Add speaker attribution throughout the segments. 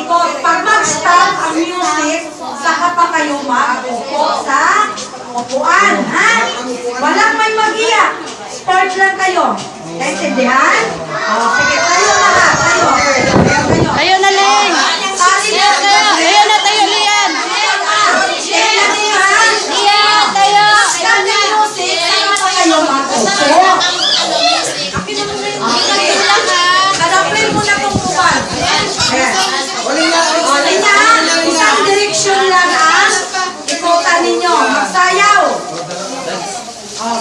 Speaker 1: ikot. Pag mag-stop ang music, saka pa kayo mag-upo sa upuan, ha? Walang may mag-iyak. Start lang kayo. Naintindihan? Sige, tayo lahat. Tayo.
Speaker 2: Tayo na, Ling! Tayo na, tayo, Lian! Lian, tayo!
Speaker 1: Kadapin mo na itong upan. Isang direksyon lang ang ikutan ninyo. Magsayaw.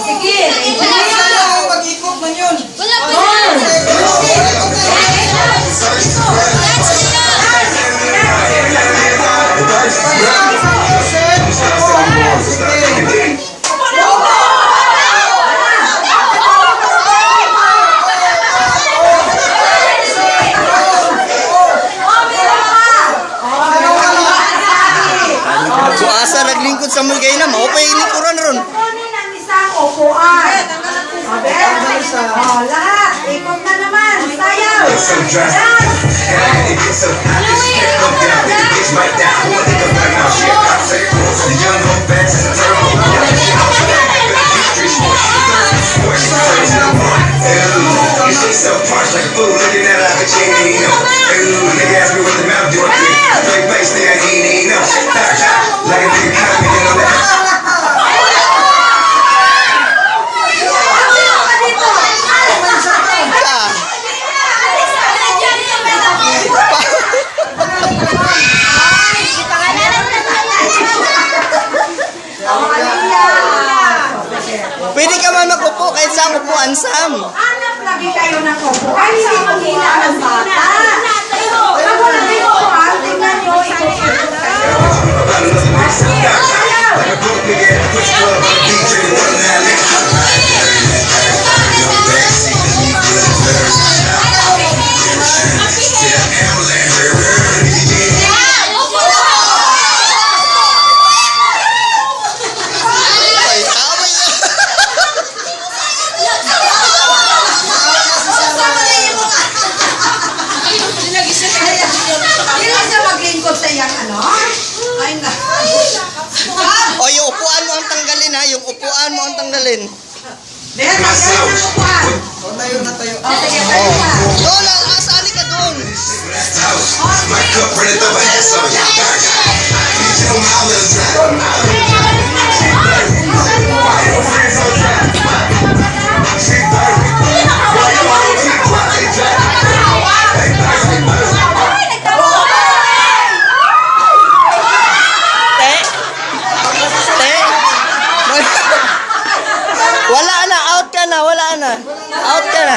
Speaker 1: Sige.
Speaker 3: Mag-ikot man yun. Asa naglingkod sa mulgay na, maupay lingkuran ron.
Speaker 1: Kunin ang isang upuan. Lahat. Ikot na naman. Sayaw.
Speaker 3: Pwede ka man magupo kahit sa upuan, Sam.
Speaker 1: Hanap lagi kayo ng upuan. Hindi mag-ina ng bata. Pag wala kayo upuan, tingnan nyo, ikot-ikot kayo. Hindi siya maglingkod sa iyang ano? Ay na.
Speaker 3: O, yung upuan mo ang tanggalin, ha? Yung upuan mo ang tanggalin.
Speaker 1: Dahil magaling ng upuan.
Speaker 3: Tayo na tayo.
Speaker 1: Sige, tayo na.
Speaker 3: Doon, asali ka doon.
Speaker 4: My cup running over half, so y'all dark. Tell my little
Speaker 3: Wala na, out ka na, wala na. Out ka na.